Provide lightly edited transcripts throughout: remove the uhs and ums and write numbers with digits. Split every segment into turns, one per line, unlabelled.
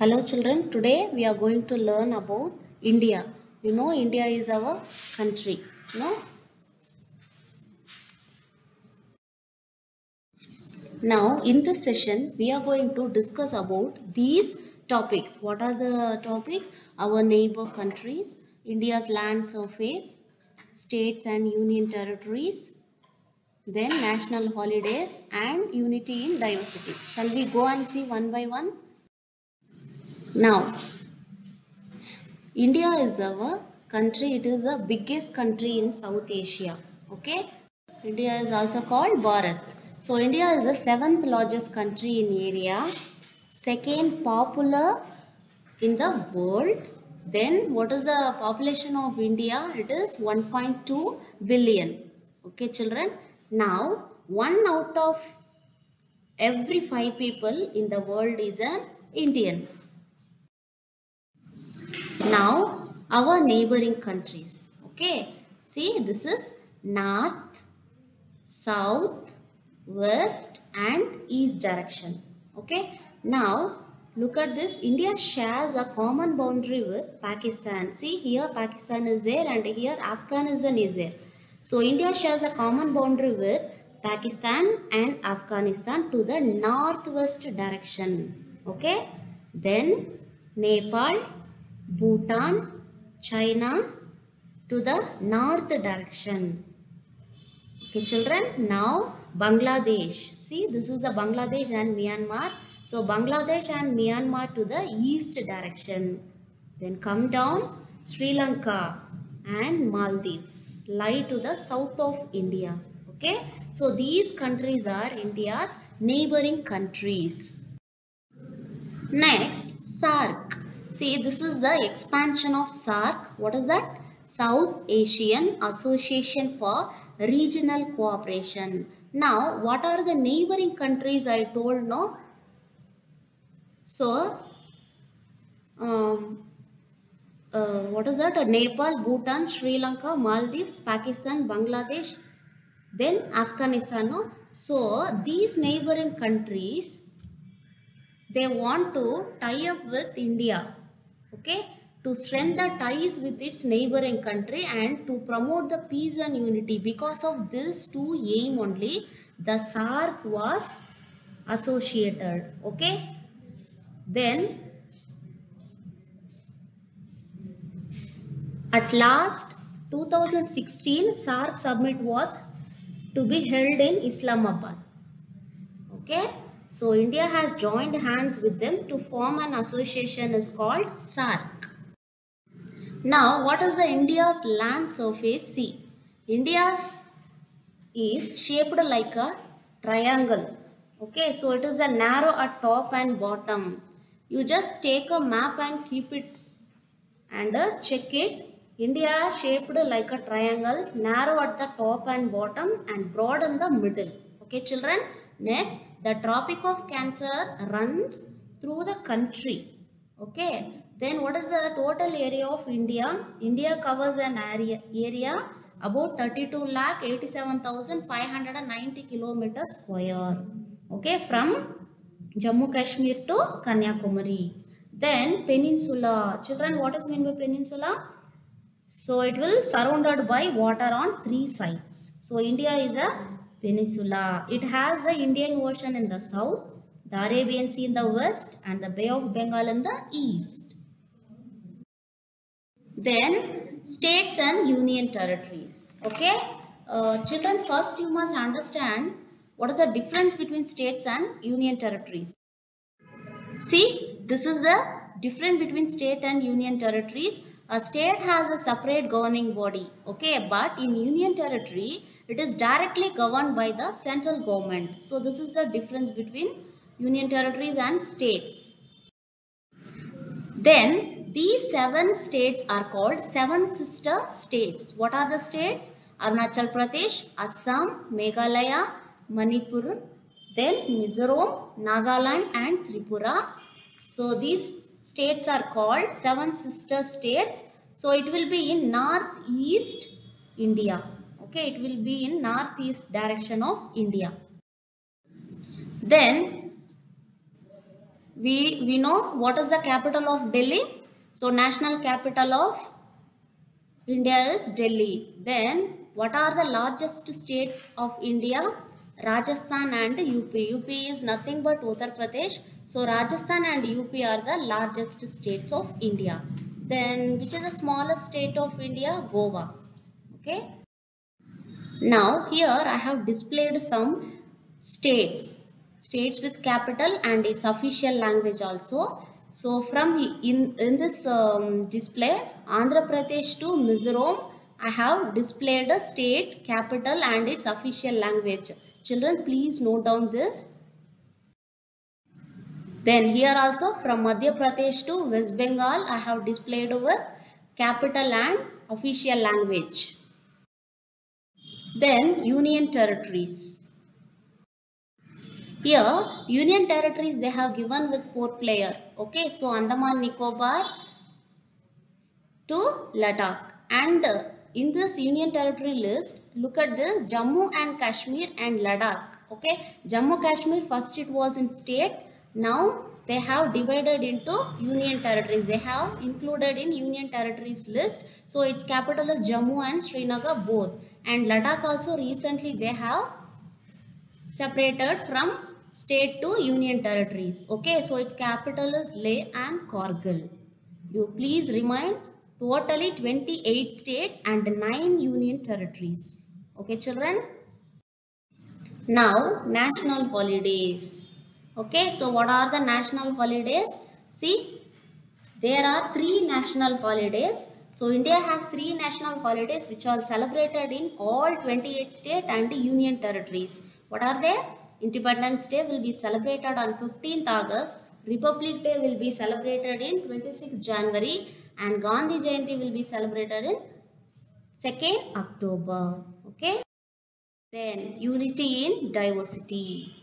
Hello children, today we are going to learn about India. You know India is our country. No? Now in this session we are going to discuss about these topics. What are the topics? Our neighbor countries, India's land surface, states and union territories, then national holidays and unity in diversity. Shall we go and see one by one? Now India is our country. It is the biggest country in South Asia. Okay. India is also called Bharat. So India is the seventh largest country in area, second popular in the world. Then what is the population of India? It is 1.2 billion. Okay children. Now 1 out of every 5 people in the world is an Indian. Now our neighboring countries. Okay. See, this is north, south, west and east direction. Okay. Now look at this. India shares a common boundary with Pakistan. See, here Pakistan is there and here Afghanistan is there. So India shares a common boundary with Pakistan and Afghanistan to the northwest direction. Okay. Then Nepal, Bhutan, China to the north direction. Okay children, now Bangladesh. See, this is the Bangladesh and Myanmar. So Bangladesh and Myanmar to the east direction. Then come down Sri Lanka and Maldives lie to the south of India. Okay. So these countries are India's neighboring countries. Next, SAARC. See, this is the expansion of SAARC. What is that? South Asian Association for Regional Cooperation. Now, what are the neighboring countries I told, no? So, um, what is that? Nepal, Bhutan, Sri Lanka, Maldives, Pakistan, Bangladesh, then Afghanistan, no? So, these neighboring countries, they want to tie up with India, okay, to strengthen the ties with its neighboring country and to promote the peace and unity. Because of this two aim only, the SAARC was associated, okay. Then at last 2016 SAARC summit was to be held in Islamabad. Okay, so India has joined hands with them to form an association is called SAARC. Now, what is the India's land surface? See, India's is shaped like a triangle. Okay, so it is a narrow at top and bottom. You just take a map and keep it and check it. India is shaped like a triangle, narrow at the top and bottom and broad in the middle. Okay, children. Next, the Tropic of Cancer runs through the country. Okay. Then what is the total area of India? India covers an area about 32,87,590 kilometers square. Okay, from Jammu Kashmir to Kanyakumari. Then peninsula. Children, what is meant by peninsula? So it will surrounded by water on three sides. So India is a peninsula. It has the Indian Ocean in the south, the Arabian Sea in the west and the Bay of Bengal in the east. Then states and union territories. Okay. Children, first you must understand what is the difference between states and union territories. See, this is the difference between state and union territories. A state has a separate governing body, okay, but in union territory, it is directly governed by the central government. So this is the difference between union territories and states. Then these 7 states are called 7 sister states. What are the states? Arunachal Pradesh, Assam, Meghalaya, Manipur, then Mizoram, Nagaland and Tripura. So these states are called 7 sister states. So it will be in northeast India. Okay, it will be in northeast direction of India. Then we know what is the capital of Delhi. So national capital of India is Delhi. Then what are the largest states of India? Rajasthan and UP. UP is nothing but Uttar Pradesh. So Rajasthan and UP are the largest states of India. Then which is the smallest state of India? Goa. Okay. Now here I have displayed some states with capital and its official language also. So from in this display, Andhra Pradesh to Mizoram, I have displayed a state, capital and its official language. Children, please note down this. Then here also from Madhya Pradesh to West Bengal, I have displayed with capital and official language. Then Union Territories. Here Union Territories they have given with 4 player. Okay, so Andaman Nicobar to Ladakh. And in this Union Territory list, look at this Jammu and Kashmir and Ladakh. Okay, Jammu Kashmir first it was in state. Now they have divided into Union Territories. They have included in Union Territories list. So its capital is Jammu and Srinagar both. And Ladakh also recently they have separated from state to Union Territories. Okay, so its capital is Leh and Kargil. You please remind totally 28 states and 9 Union Territories. Okay, children. Now, national holidays. Okay, so what are the national holidays? See, there are 3 national holidays. So, India has 3 national holidays which are celebrated in all 28 states and Union Territories. What are they? Independence Day will be celebrated on 15th August. Republic Day will be celebrated in 26th January. And Gandhi Jayanti will be celebrated in 2nd October. Okay. Then unity in diversity.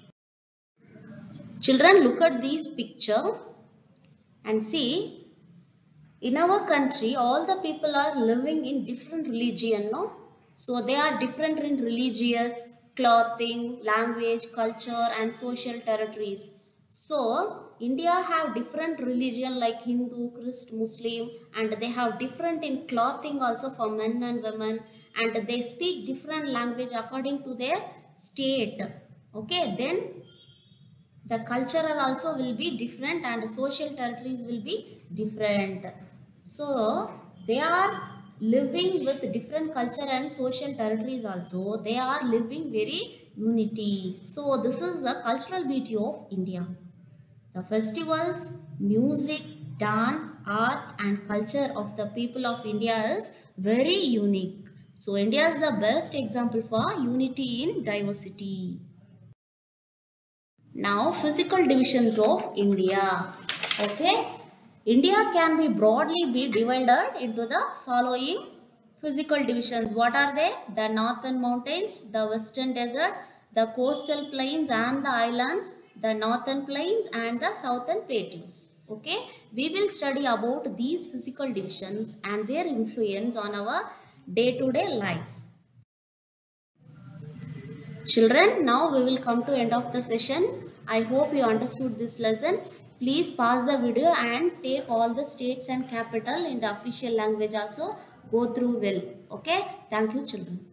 Children, look at this picture and see, in our country all the people are living in different religion, no? So they are different in religious, clothing, language, culture and social territories. So India have different religion like Hindu, Christ, Muslim, and they have different in clothing also for men and women, and they speak different language according to their state. Okay, then the cultural also will be different and the social territories will be different. So they are living with different culture and social territories also. They are living very unity. So this is the cultural beauty of India. The festivals, music, dance, art and culture of the people of India is very unique. So India is the best example for unity in diversity. Now physical divisions of India. Okay. India can be broadly be divided into the following physical divisions. What are they? The northern mountains, the western desert, the coastal plains and the islands, the northern plains and the southern plateaus. Okay. We will study about these physical divisions and their influence on our day-to-day life. Children, now we will come to end of the session. I hope you understood this lesson. Please pause the video and take all the states and capital in the official language also. Go through well. Okay. Thank you children.